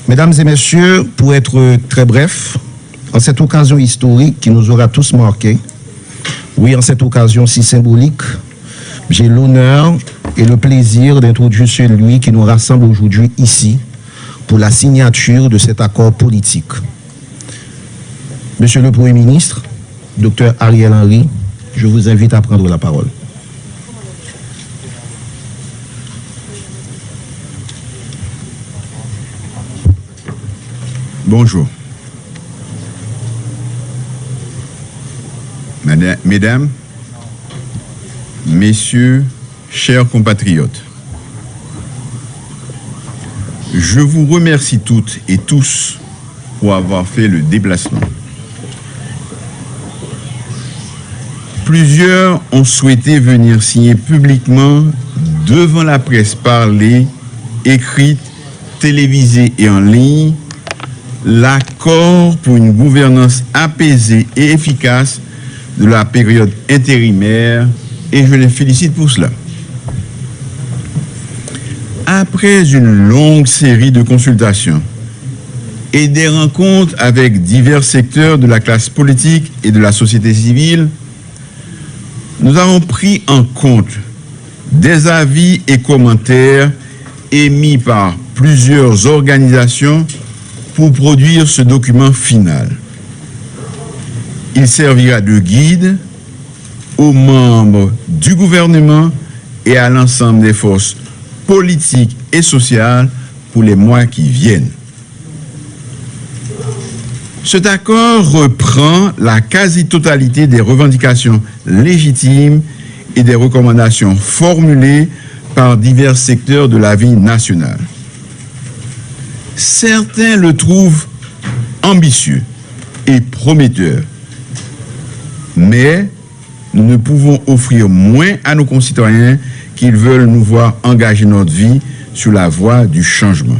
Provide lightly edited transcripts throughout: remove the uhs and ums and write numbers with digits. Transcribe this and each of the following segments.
Mesdames et messieurs, pour être très bref, en cette occasion historique qui nous aura tous marqués, oui, en cette occasion si symbolique, j'ai l'honneur et le plaisir d'introduire celui qui nous rassemble aujourd'hui ici pour la signature de cet accord politique. Monsieur le Premier ministre, Dr Ariel Henry, je vous invite à prendre la parole. Bonjour. Mesdames, Messieurs, chers compatriotes, je vous remercie toutes et tous pour avoir fait le déplacement. Plusieurs ont souhaité venir signer publiquement devant la presse parlée, écrite, télévisée et en ligne l'accord pour une gouvernance apaisée et efficace de la période intérimaire, et je les félicite pour cela. Après une longue série de consultations et des rencontres avec divers secteurs de la classe politique et de la société civile, nous avons pris en compte des avis et commentaires émis par plusieurs organisations pour produire ce document final. Il servira de guide aux membres du gouvernement et à l'ensemble des forces politiques et sociales pour les mois qui viennent. Cet accord reprend la quasi-totalité des revendications légitimes et des recommandations formulées par divers secteurs de la vie nationale. Certains le trouvent ambitieux et prometteur, mais nous ne pouvons offrir moins à nos concitoyens qu'ils veulent nous voir engager notre vie sur la voie du changement.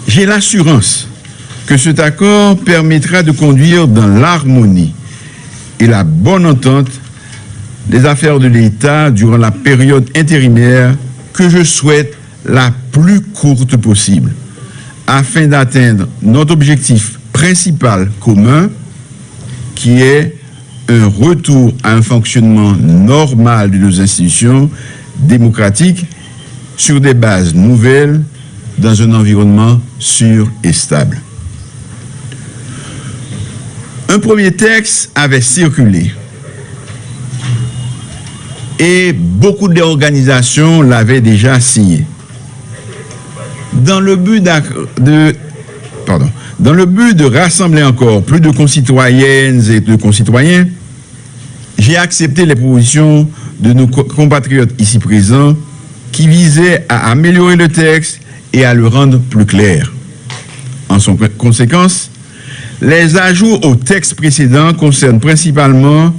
J'ai l'assurance que cet accord permettra de conduire dans l'harmonie et la bonne entente les affaires de l'État durant la période intérimaire que je souhaite la plus courte possible, afin d'atteindre notre objectif principal commun, qui est un retour à un fonctionnement normal de nos institutions démocratiques sur des bases nouvelles dans un environnement sûr et stable. Un premier texte avait circulé et beaucoup d'organisations l'avaient déjà signé. Dans le but de rassembler encore plus de concitoyennes et de concitoyens, j'ai accepté les propositions de nos compatriotes ici présents qui visaient à améliorer le texte et à le rendre plus clair. En conséquence, les ajouts au texte précédent concernent principalement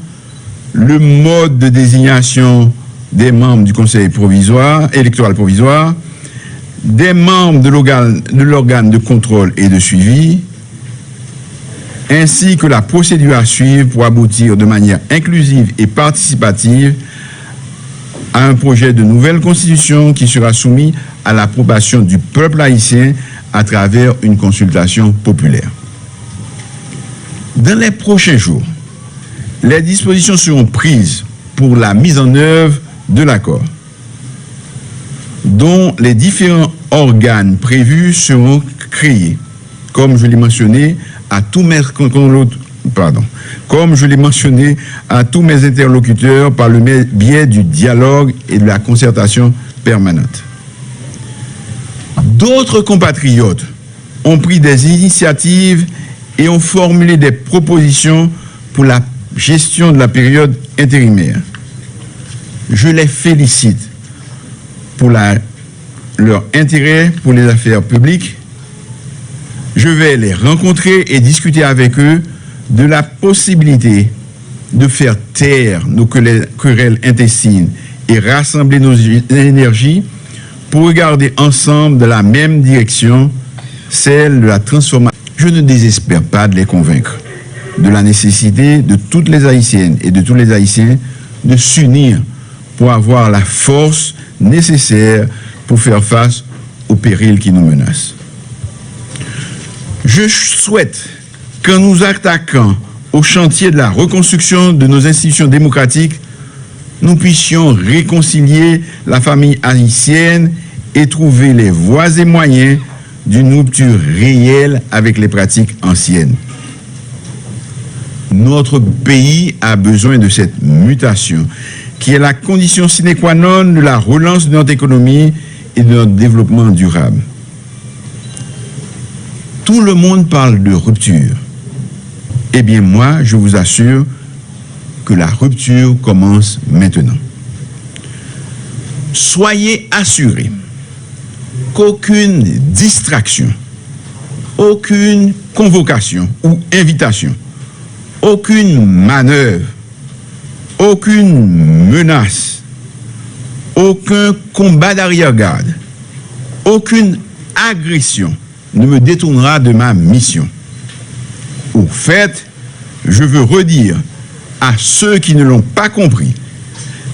le mode de désignation des membres du Conseil électoral provisoire, des membres de l'organe de contrôle et de suivi, ainsi que la procédure à suivre pour aboutir de manière inclusive et participative à un projet de nouvelle constitution qui sera soumis à l'approbation du peuple haïtien à travers une consultation populaire. Dans les prochains jours, les dispositions seront prises pour la mise en œuvre de l'accord, dont les différents organes prévus seront créés, comme je l'ai mentionné à tous mes interlocuteurs par le biais du dialogue et de la concertation permanente. D'autres compatriotes ont pris des initiatives et ont formulé des propositions pour la gestion de la période intérimaire. Je les félicite pour leur intérêt pour les affaires publiques. Je vais les rencontrer et discuter avec eux de la possibilité de faire taire nos querelles intestines et rassembler nos énergies pour regarder ensemble dans la même direction, celle de la transformation. Je ne désespère pas de les convaincre de la nécessité de toutes les Haïtiennes et de tous les Haïtiens de s'unir pour avoir la force nécessaire pour faire face aux périls qui nous menacent. Je souhaite qu'en nous attaquant au chantier de la reconstruction de nos institutions démocratiques, nous puissions réconcilier la famille haïtienne et trouver les voies et moyens d'une rupture réelle avec les pratiques anciennes. Notre pays a besoin de cette mutation, qui est la condition sine qua non de la relance de notre économie et de notre développement durable. Tout le monde parle de rupture. Eh bien, moi, je vous assure que la rupture commence maintenant. Soyez assurés qu'aucune distraction, aucune convocation ou invitation, aucune manœuvre, aucune menace, aucun combat d'arrière-garde, aucune agression ne me détournera de ma mission. Au fait, je veux redire à ceux qui ne l'ont pas compris,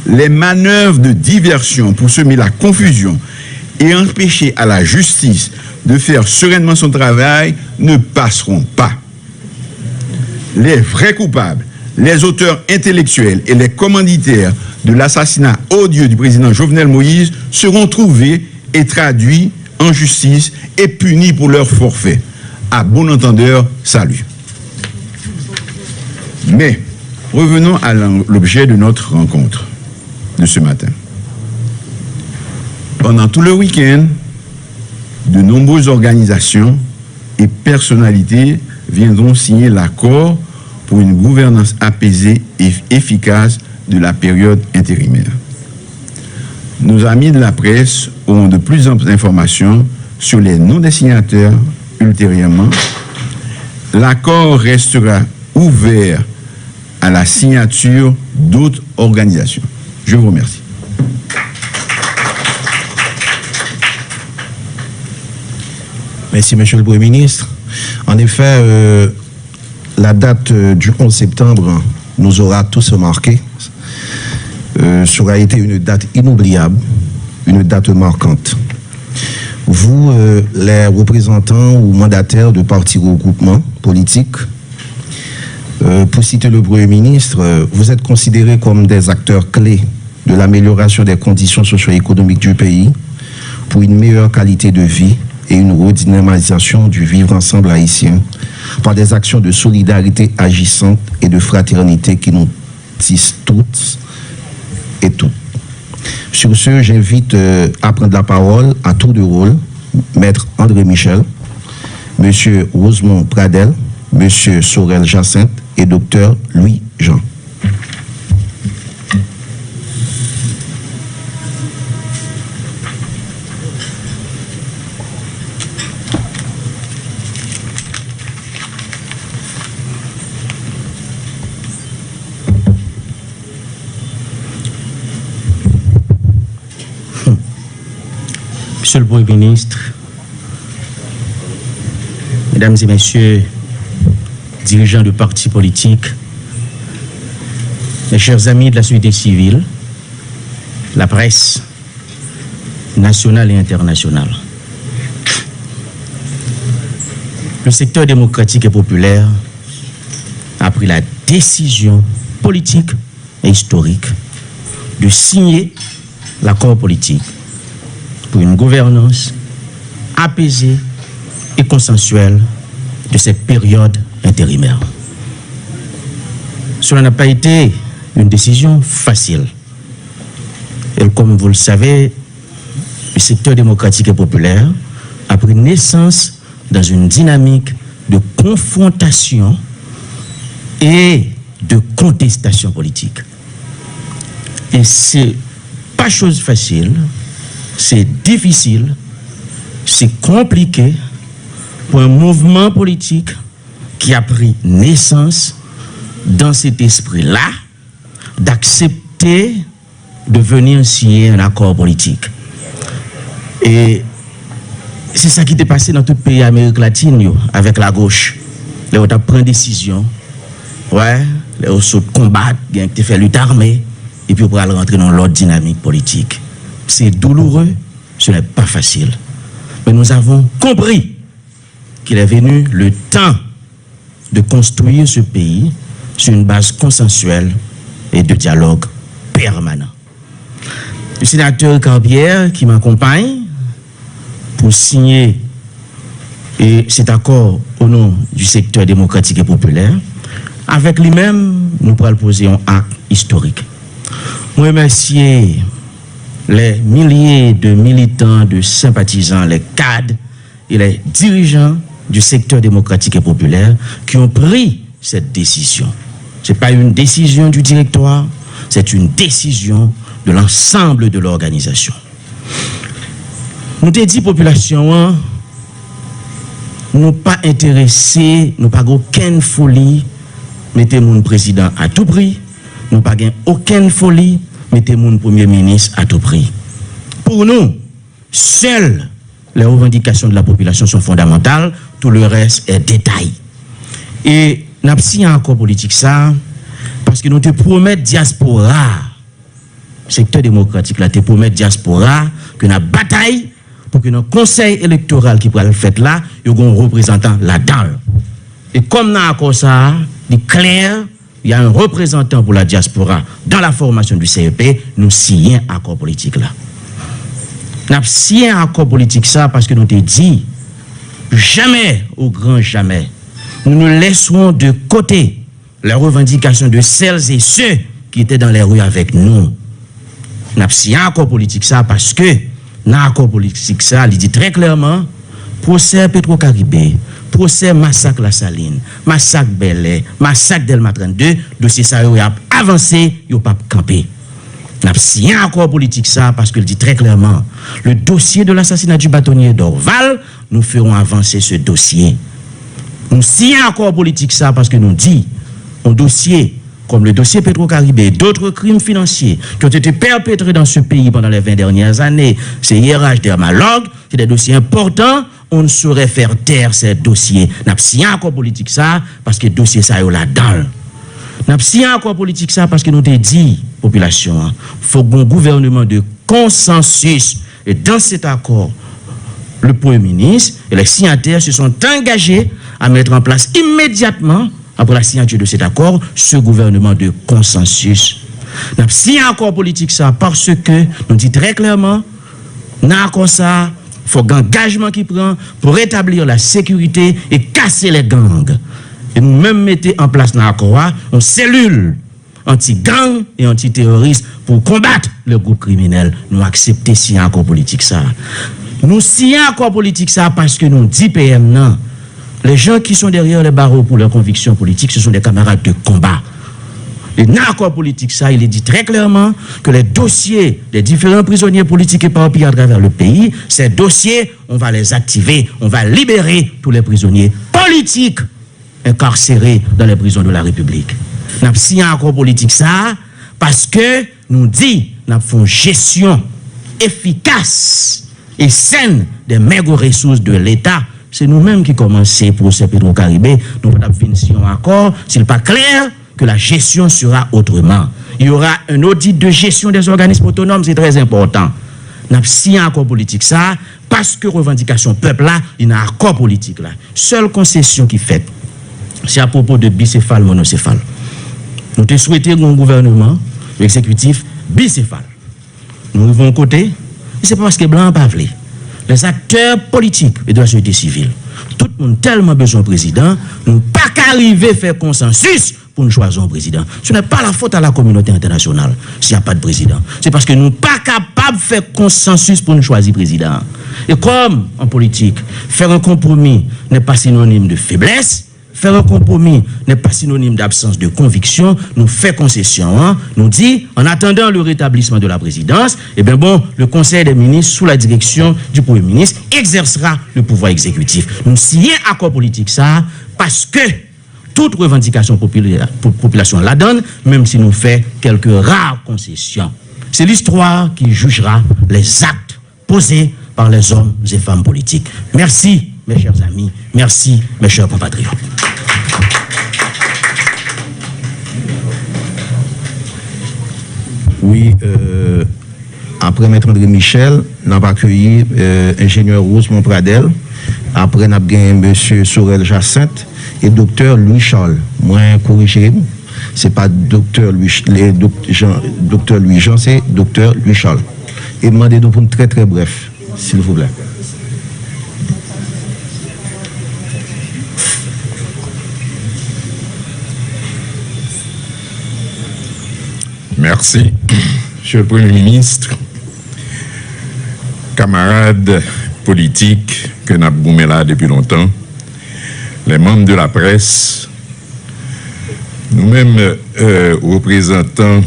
les manœuvres de diversion pour semer la confusion et empêcher à la justice de faire sereinement son travail ne passeront pas. Les vrais coupables, les auteurs intellectuels et les commanditaires de l'assassinat odieux du président Jovenel Moïse seront trouvés et traduits en justice et punis pour leur forfait. À bon entendeur, salut. Mais revenons à l'objet de notre rencontre de ce matin. Pendant tout le week-end, de nombreuses organisations et personnalités viendront signer l'accord pour une gouvernance apaisée et efficace de la période intérimaire. Nos amis de la presse auront de plus amples informations sur les noms des signataires ultérieurement. L'accord restera ouvert à la signature d'autres organisations. Je vous remercie. Merci, Monsieur le Premier ministre. En effet, la date du 11 septembre nous aura tous marqués. Ça aura été une date inoubliable, une date marquante. Vous, les représentants ou mandataires de partis regroupements politiques, pour citer le Premier ministre, vous êtes considérés comme des acteurs clés de l'amélioration des conditions socio-économiques du pays pour une meilleure qualité de vie et une redynamisation du vivre ensemble haïtien par des actions de solidarité agissantes et de fraternité qui nous tissent toutes et toutes. Sur ce, j'invite à prendre la parole à tour de rôle Maître André Michel, Monsieur Rosemont Pradel, Monsieur Sorel Jacinthe et Docteur Louis Jean. Monsieur le Premier ministre, Mesdames et Messieurs, dirigeants de partis politiques, mes chers amis de la société civile, la presse nationale et internationale, le secteur démocratique et populaire a pris la décision politique et historique de signer l'accord politique pour une gouvernance apaisée et consensuelle de cette période intérimaire. Cela n'a pas été une décision facile. Et comme vous le savez, le secteur démocratique et populaire a pris naissance dans une dynamique de confrontation et de contestation politique. Et c'est pas chose facile, c'est difficile, c'est compliqué pour un mouvement politique qui a pris naissance dans cet esprit-là d'accepter de venir signer un accord politique. Et c'est ça qui était passé dans tout le pays d'Amérique latine avec la gauche. Là où on a pris une décision, ouais, là où on combat, il a fait lutte armée, et puis on va rentrer dans l'autre dynamique politique. C'est douloureux, ce n'est pas facile. Mais nous avons compris qu'il est venu le temps de construire ce pays sur une base consensuelle et de dialogue permanent. Le sénateur Carbière qui m'accompagne pour signer cet accord au nom du secteur démocratique et populaire, avec lui-même, nous pourrons poser un acte historique. Je remercie les milliers de militants, de sympathisants, les cadres et les dirigeants du secteur démocratique et populaire qui ont pris cette décision. Ce n'est pas une décision du directoire, c'est une décision de l'ensemble de l'organisation. Nous avons dit population, nous pas intéressés, nous pas aucune folie, mettez mon président à tout prix, nous pas aucune folie, mettez mon premier ministre à tout prix. Pour nous, seules les revendications de la population sont fondamentales, tout le reste est détail. Et nous avons signé un accord politique ça, parce que nous te promettons diaspora, secteur démocratique là, te promettons diaspora, que nous bataille pour que notre conseil électoral qui pourra le faire là, il y a un représentant là-dedans. Et comme dans l'accord ça, il est clair, il y a un représentant pour la diaspora dans la formation du CEP, nous signons un accord politique là. Nous avons signé un accord politique ça parce que nous te dit, jamais, au grand jamais, nous nous laisserons de côté les revendications de celles et ceux qui étaient dans les rues avec nous. Nous avons signé un accord politique ça parce que dans l'accord politique ça, il dit très clairement, procès Petro-Caribé, procès massacre La Saline, massacre Bel-Air, massacre Delma 32, dossier ça a avancé, il n'a pas campé. Nous avons signé un accord politique ça parce qu'il dit très clairement, le dossier de l'assassinat du bâtonnier d'Orval, nous ferons avancer ce dossier. Nous signons un accord politique ça parce que nous dit, un dossier comme le dossier Petro-Caribé, d'autres crimes financiers qui ont été perpétrés dans ce pays pendant les 20 dernières années, c'est IRH, Dermalog, c'est des dossiers importants, on ne saurait faire taire ces dossiers. Nous avons signé un accord politique ça parce que le dossier ça est là-dedans. Nous avons signé un accord politique ça parce que nous avons dit, population, il faut un gouvernement de consensus. Et dans cet accord, le Premier ministre et les signataires se sont engagés à mettre en place immédiatement, après la signature de cet accord, ce gouvernement de consensus. Nous avons signé un accord politique ça parce que nous dit très clairement, dans l'accord ça, il faut un engagement qui prend pour rétablir la sécurité et casser les gangs. Et nous-mêmes mettons en place dans l'accord une cellule anti-gang et anti-terroriste pour combattre le groupe criminel. Nous acceptons signer un accord politique ça. Nous signons un accord politique ça parce que nous dit PM non. Les gens qui sont derrière les barreaux pour leurs convictions politiques, ce sont des camarades de combat. Et dans l'accord politique, ça, il est dit très clairement que les dossiers des différents prisonniers politiques éparpillés à travers le pays, ces dossiers, on va les activer, on va libérer tous les prisonniers politiques incarcérés dans les prisons de la République. Nous avons signé un accord politique, ça, parce que nous dit, nous avons une gestion efficace et saine des maigres ressources de l'État. C'est nous-mêmes qui commençons pour ce Petro-Caribé. Nous avons fini un accord. S'il n'est pas clair que la gestion sera autrement. Il y aura un audit de gestion des organismes autonomes, c'est très important. Nous avons signé un accord politique ça, parce que revendication peuple là, il y a un accord politique là. Seule concession qui fait, c'est à propos de bicéphale, monocéphale. Nous te souhaitons un gouvernement exécutif bicéphale. Nous vivons côté, et c'est pas parce que blanc pas voulu. Les acteurs politiques et de la société civile, tout le monde tellement besoin de président, nous pas qu'arriver à faire consensus pour nous choisir un président. Ce n'est pas la faute à la communauté internationale s'il n'y a pas de président. C'est parce que nous ne sommes pas capables de faire consensus pour nous choisir président. Et comme en politique, faire un compromis n'est pas synonyme de faiblesse, faire un compromis n'est pas synonyme d'absence de conviction, nous fait concession, hein, nous dit, en attendant le rétablissement de la présidence, eh bien bon, le Conseil des ministres, sous la direction du Premier ministre, exercera le pouvoir exécutif. Nous signons accord politique ça, parce que toute revendication population la donne, même si nous faisons quelques rares concessions. C'est l'histoire qui jugera les actes posés par les hommes et femmes politiques. Merci, mes chers amis. Merci, mes chers compatriotes. Oui, après Maître André Michel, nous avons accueilli ingénieur Rosemont Pradel, Après, nous avons M. Sorel Jacinthe et Dr. Louis Charles. Moi, corrigez-moi. Ce n'est pas Dr. Louis Jean, c'est Dr. Louis Charles. Et demandez-nous pour très très bref, s'il vous plaît. Merci. Monsieur le Premier ministre, camarades politiques que nous avons là depuis longtemps, les membres de la presse, nous-mêmes représentants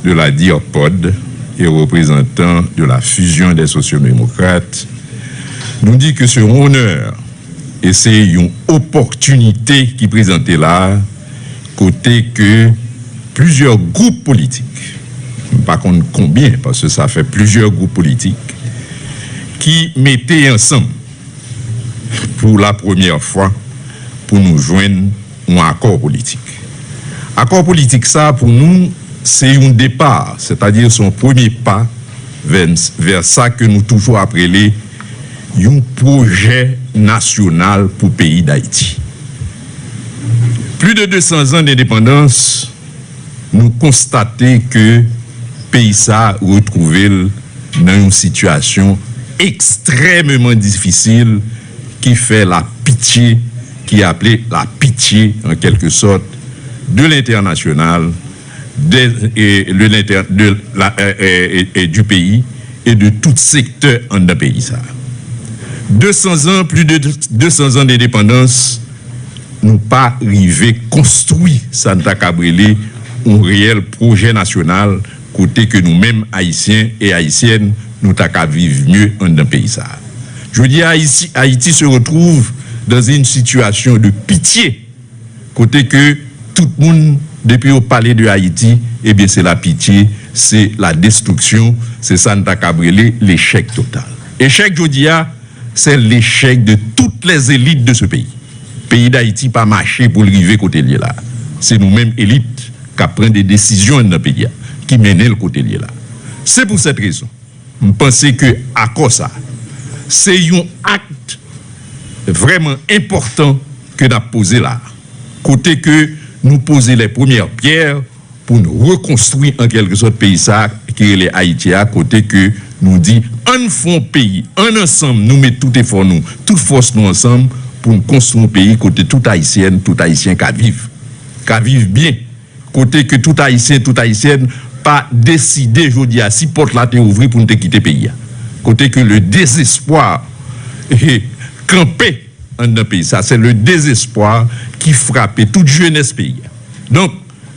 de la DIOPOD et représentants de la fusion des sociodémocrates, nous dit que c'est un honneur et c'est une opportunité qui présentait là, côté que plusieurs groupes politiques, pas contre combien, parce que ça fait plusieurs groupes politiques, qui mettaient ensemble pour la première fois pour nous joindre un accord politique. Accord politique, ça, pour nous, c'est un départ, c'est-à-dire son premier pas vers ça que nous toujours appelons un projet national pour le pays d'Haïti. Plus de 200 ans d'indépendance, nous constatons que le pays a retrouvé dans une situation extrêmement difficile qui fait la pitié, qui est appelée la pitié en quelque sorte de l'international, du pays et de tout secteur en un pays. Ça. 200 ans, plus de 200 ans d'indépendance, nous pas arrivé à construire Santa Cabrélé un réel projet national côté que nous-mêmes, Haïtiens et Haïtiennes, nous t'avons vivre mieux en un pays. Ça. Je veux dire, Haïti se retrouve dans une situation de pitié, côté que tout le monde, depuis au palais de Haïti, eh bien c'est la pitié, c'est la destruction, c'est Santa Cabrélé, l'échec total. Échec, je dis, c'est l'échec de toutes les élites de ce pays. Le pays d'Haïti pas marché pour arriver côté là. C'est nous-mêmes élites qui prennent des décisions dans le pays, qui mènent le côté là. C'est pour cette raison, je pense que à cause ça, c'est un acte vraiment important que nous avons posé là. Côté que nous poser les premières pierres pour nous reconstruire en quelque sorte le pays ça, qui est Haïti, à côté que nous dit, en fond pays, en ensemble, nous mettons tout effort, nous, toute force nous ensemble pour nous construire un pays côté tout haïtien qui vivent bien. Côté que tout haïtienne, pas décider, je dis, si porte là t'est ouverte pour nous quitter le pays. Côté que le désespoir est campé en un pays. Ça, c'est le désespoir qui frappe toute jeunesse pays. Donc,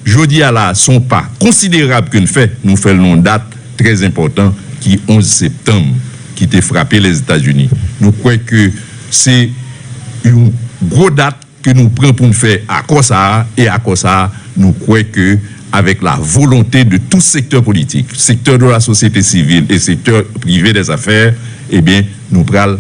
je dis à la, son pas considérable que nous faisons une date très importante qui est 11 septembre, qui a frappé les États-Unis. Nous croyons que c'est une grosse date que nous prenons pour nous faire à quoi ça, et à quoi ça, nous croyons que avec la volonté de tout secteur politique, secteur de la société civile et secteur privé des affaires, eh bien, nous pourrons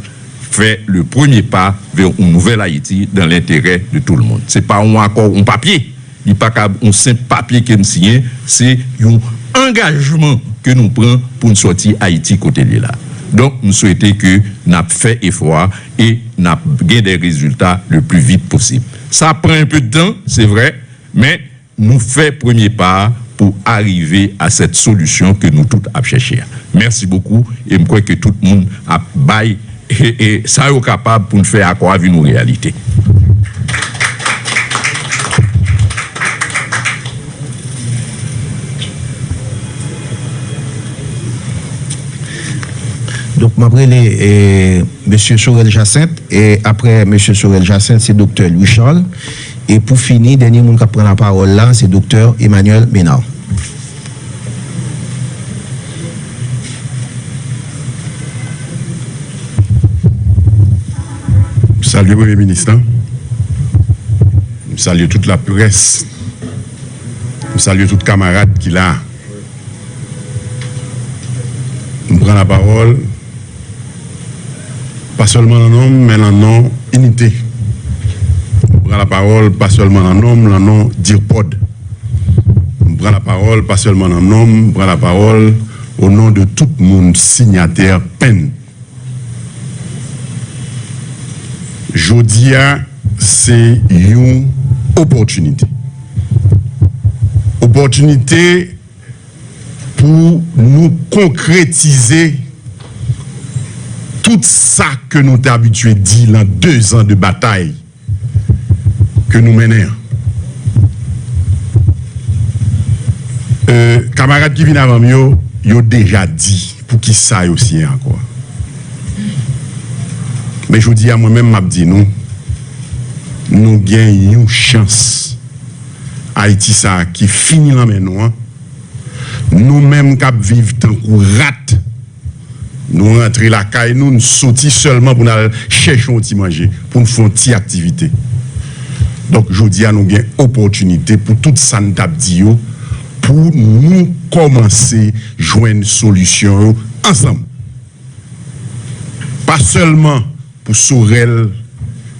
faire le premier pas vers une nouvelle Haïti dans l'intérêt de tout le monde. Ce n'est pas un accord, un papier, il n'y a pas un simple papier que nous signons, c'est un engagement que nous prenons pour nous sortir Haïti côté de là. Donc, nous souhaitons que nous avons fait effort et nous avons gagné des résultats le plus vite possible. Ça prend un peu de temps, c'est vrai, mais nous faisons premier pas pour arriver à cette solution que nous tous avons cherché. Merci beaucoup et je crois que tout le monde a baillé et ça est capable pour nous faire accord avec nos réalités. Donc, après M. Sorel Jacinthe, et après M. Sorel Jacinthe, c'est Dr. Louis Charles. Et pour finir, dernier monde qui prend la parole là, c'est Dr. Emmanuel Ménard. Salut, Premier ministre. Salut toute la presse. Salut tous les camarades qui là. On prend la parole, pas seulement en nom, mais en nom unité. On prend la parole, pas seulement en nom, mais en nom DIOPOD. On prend la parole, pas seulement en nom, on prend la parole au nom de tout le monde signataire peine. Jodia, c'est une opportunité. Opportunité pour nous concrétiser tout ça que nous t'avons habitué à dire dans 2 ans de bataille que nous menons. Camarades qui viennent avant moi, ils ont déjà dit pour qui ça aussi encore. Mais je dis à moi-même, m'a dit nous gagnons une chance. Haïti ça qui finit dans mes noix. Nous-mêmes qui vivons tant qu'on rate. Nous rentrons la caille, nous sortis seulement pour nous chercher un petit manger, pour nous faire une petite activité. Donc je dis à nous gagnons opportunité pour tout ça nous dit pour nous commencer à joindre une solution ensemble. Pas seulement pour Sorel,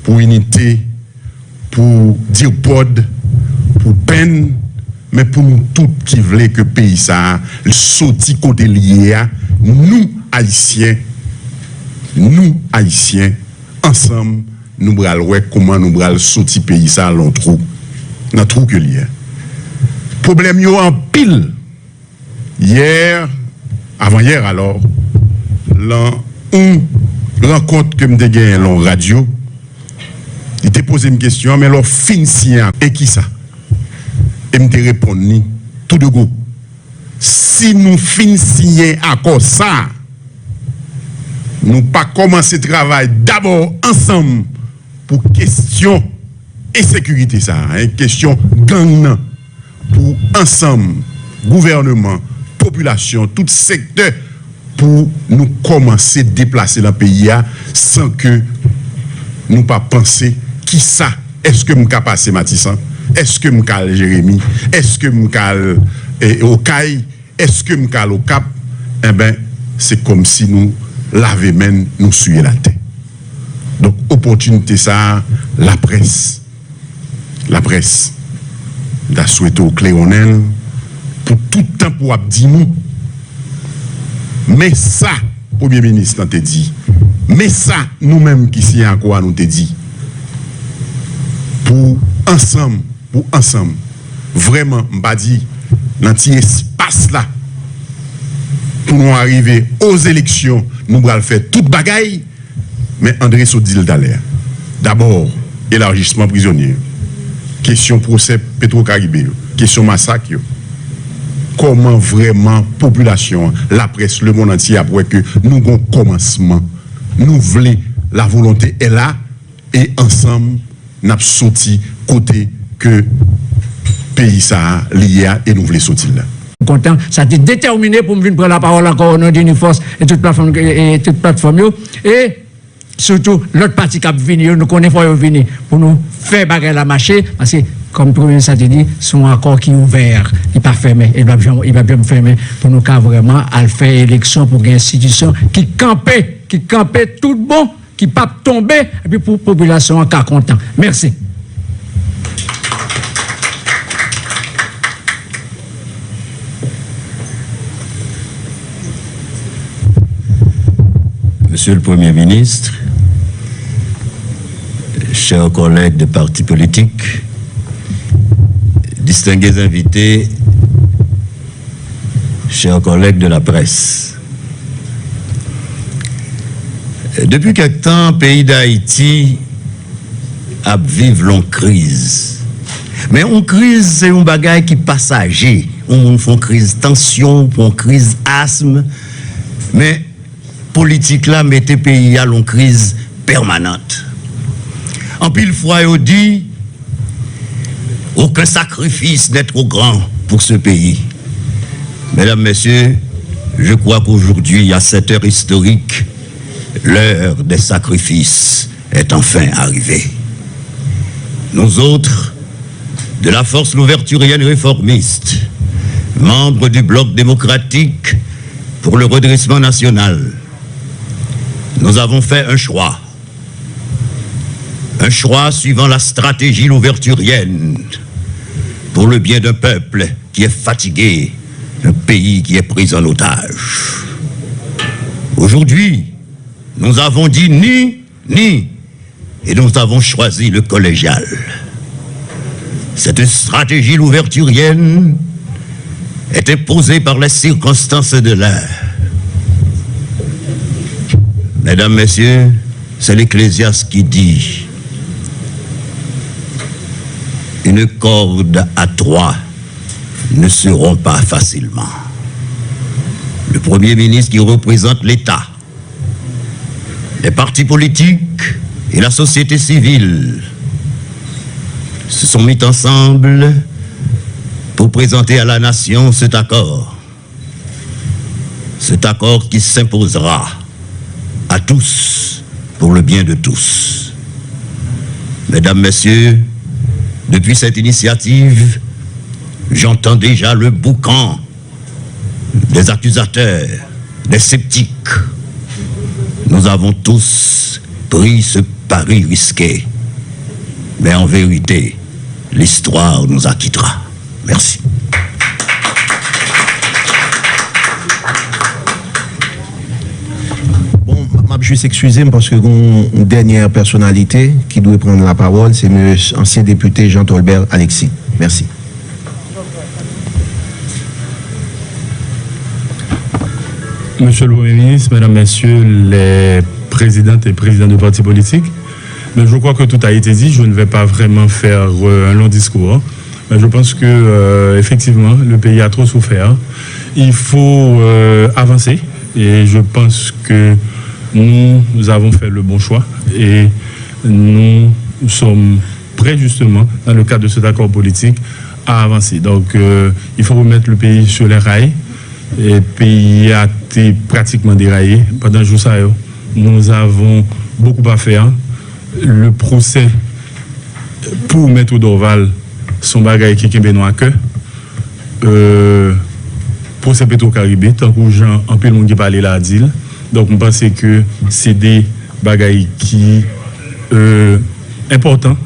pour Unité, pour Dirpod, pour peine, mais pour nous tous qui voulons que le pays ça sorti côté lié, nous Haïtiens, ensemble, nous allons voir comment nous allons sortir pays ça dans le trou que lié. Problème yo en pile. Hier, avant-hier alors, une rencontre que je gagné dans la radio, il t'a posé une question, mais alors fin sien, et qui ça? Et me répondu tout de go. Si nous finissons encore ça, nous pas commencer le travail d'abord ensemble pour question et sécurité ça, question gang pour ensemble, gouvernement, population, tout secteur, pour nous commencer à déplacer dans le pays sans que nous pas penser qui ça, est-ce que nous sommes passé Matissan, est-ce que nous sommes Jérémy, est-ce que nous sommes Okaï, est-ce que nous sommes au Cap, eh bien, c'est comme si nous lavions même, nous suivions la tête. Donc, opportunité ça, la presse, d'a souhaité au Cléonel pour tout le temps pour dire nous. Mais ça, Premier ministre t'a dit. Mais ça, nous-mêmes qui sommes encore nous t'a dit. Pour ensemble, vraiment, m'a dit, dans cet espace là, pour nous arriver aux élections, nous allons faire toute bagaille, mais André Sodil d'aller. D'abord, élargissement prisonnier. Question procès Petro-Caribé, question massacre. Comment vraiment population, la presse, le monde entier après que nous avons commencement, nous voulons la volonté est là et ensemble nous avons sorti côté que pays ça lié et nous voulons sortir là. Content, ça a été déterminé pour me venir prendre la parole encore au nom d'Uniforce et toute plateforme et surtout l'autre parti qui a venu, nous connaissons venir pour nous faire bagarre la marché parce que comme le Premier ministre a dit, sont accords qui sont ouverts, ils ne pas fermés, il va bien me fermer pour nous vraiment faire élection pour une institution qui campait tout bon, qui ne pas tomber, et puis pour la population en cas content. Merci. Monsieur le Premier ministre, chers collègues de partis politiques, distingués invités, chers collègues de la presse. Depuis quelque temps, le pays d'Haïti a vécu une crise. Mais une crise, c'est un bagage qui est passager. On fait une crise tension, une crise asthme. Mais politique là, mettez le pays à une crise permanente. En pile fois, on dit aucun sacrifice n'est trop grand pour ce pays. Mesdames, Messieurs, je crois qu'aujourd'hui, à cette heure historique, l'heure des sacrifices est enfin arrivée. Nous autres, de la force louverturienne réformiste, membres du bloc démocratique pour le redressement national, nous avons fait un choix. Un choix suivant la stratégie louverturienne pour le bien d'un peuple qui est fatigué, un pays qui est pris en otage. Aujourd'hui, nous avons dit ni, et nous avons choisi le collégial. Cette stratégie louverturienne est imposée par les circonstances de l'heure. Mesdames, Messieurs, c'est l'Ecclésiaste qui dit: une corde à 3 ne se rompt pas facilement. Le Premier ministre qui représente l'État, les partis politiques et la société civile se sont mis ensemble pour présenter à la nation cet accord. Cet accord qui s'imposera à tous pour le bien de tous. Mesdames, Messieurs, depuis cette initiative, j'entends déjà le boucan des accusateurs, des sceptiques. Nous avons tous pris ce pari risqué. Mais en vérité, l'histoire nous acquittera. Merci. Bon, je suis excusé parce que une dernière personnalité qui doit prendre la parole, c'est M. ancien député Jean Tolbert Alexis. Merci. Monsieur le Premier ministre, Mesdames, Messieurs les présidentes et présidents de partis politiques, mais je crois que tout a été dit. Je ne vais pas vraiment faire un long discours. Mais je pense que effectivement, le pays a trop souffert. Il faut avancer et je pense que nous avons fait le bon choix et nous sommes prêts justement, dans le cadre de cet accord politique, à avancer. Donc, il faut remettre le pays sur les rails. Et le pays a été pratiquement déraillé. Pendant ce jour, nous avons beaucoup à faire. Le procès pour Maître Dorval, son bagage qui est bien à cœur. Procès Petro-Caribé, tant que Jean, en peu de monde qui parle là, dit. Donc, je pense que c'est des bagailles qui importants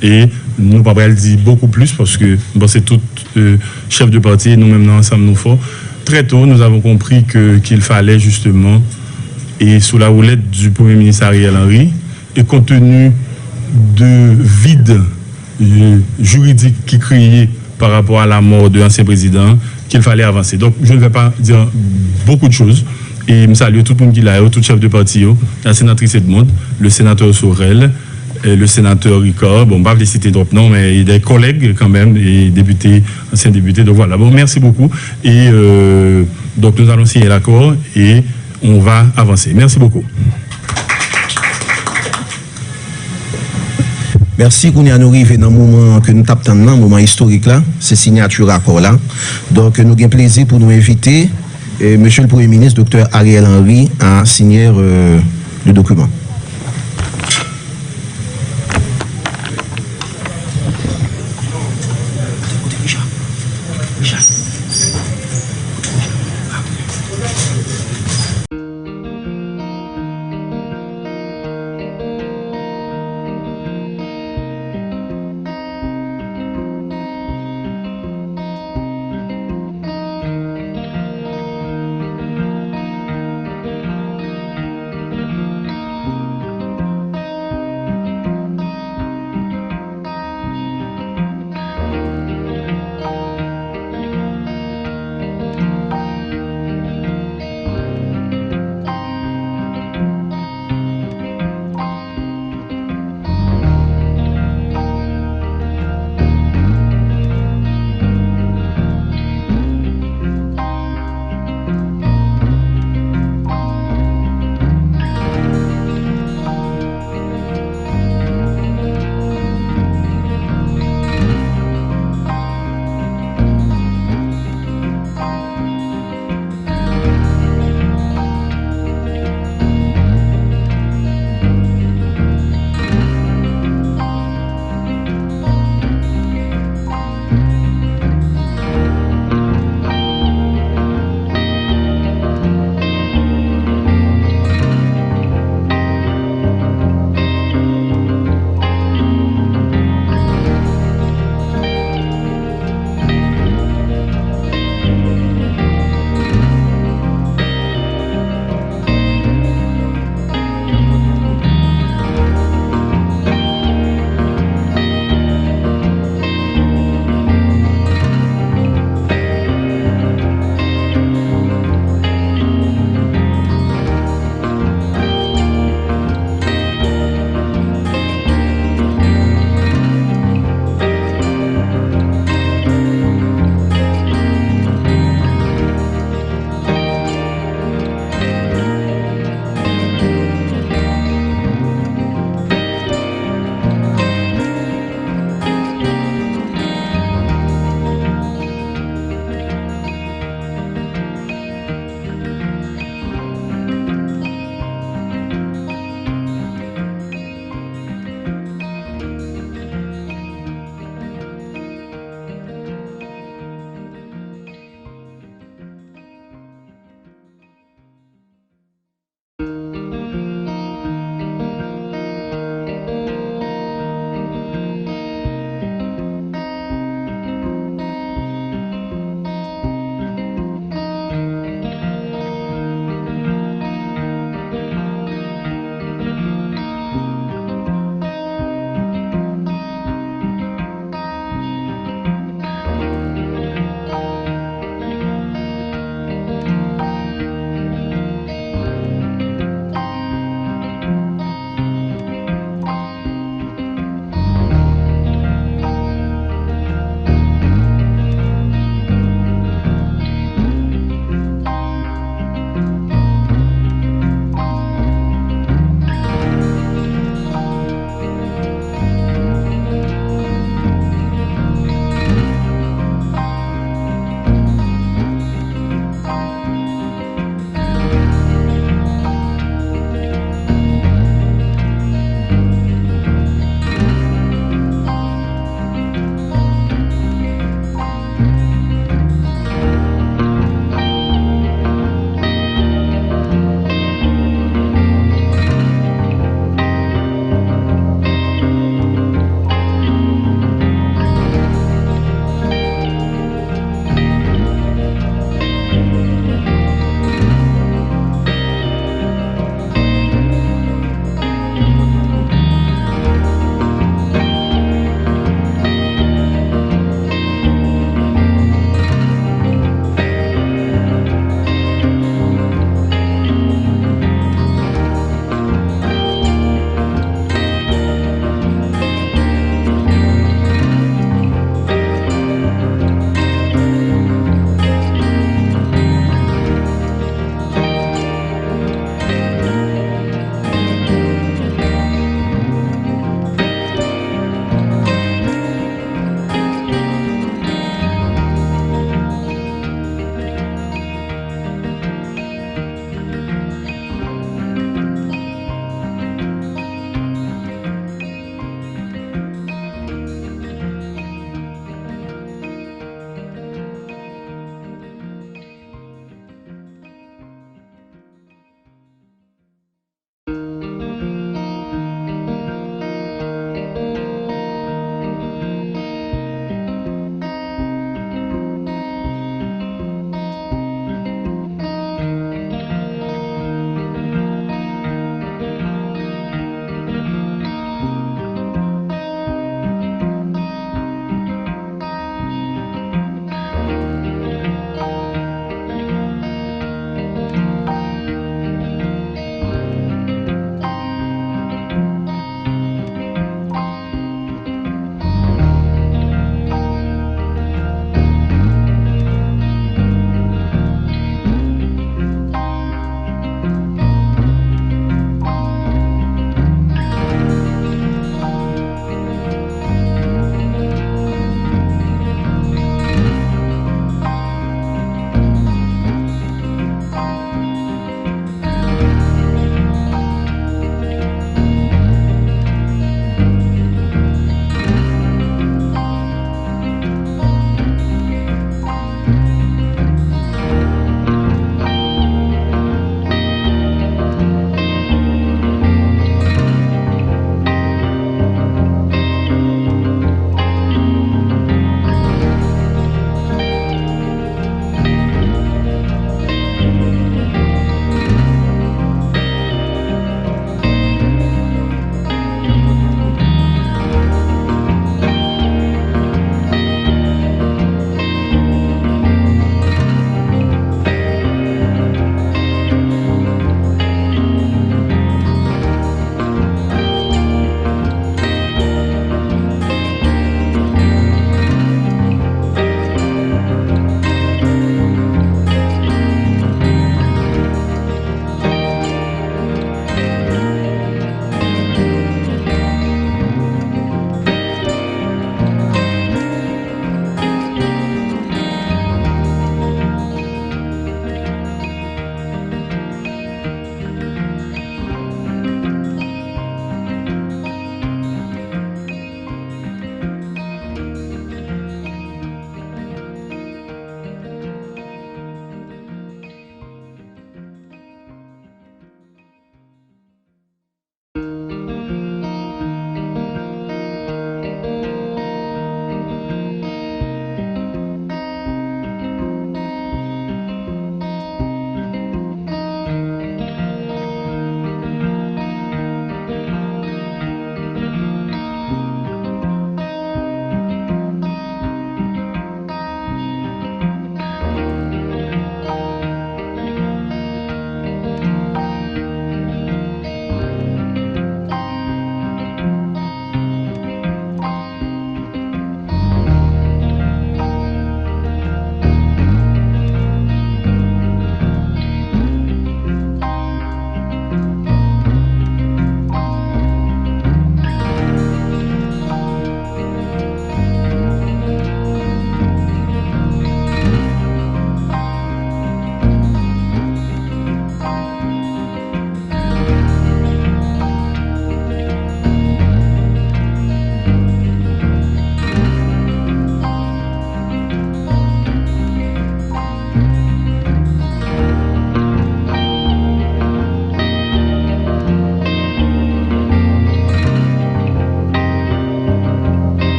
et nous ne pouvons pas le dire beaucoup plus parce que c'est tout chef de parti, nous-mêmes ensemble nous faisons. Très tôt, nous avons compris qu'il fallait justement, et sous la houlette du Premier ministre Ariel Henry, et compte tenu de vide juridique qui criait par rapport à la mort de l'ancien président, qu'il fallait avancer. Donc, je ne vais pas dire beaucoup de choses. Et je salue tout le monde qui l'a, tout chef de parti, la sénatrice Edmond, le sénateur Sorel, le sénateur Ricard, bon, pas les citer d'autres noms, mais il y a des collègues quand même, et députés, anciens députés, donc voilà. Bon, merci beaucoup. Et donc nous allons signer l'accord et on va avancer. Merci beaucoup. Merci qu'on est arrivé dans le moment que nous tapons dans le moment historique là, c'est signature accord là. Donc nous avons plaisir pour nous inviter, Monsieur le Premier ministre, Dr. Ariel Henry, à signer le document.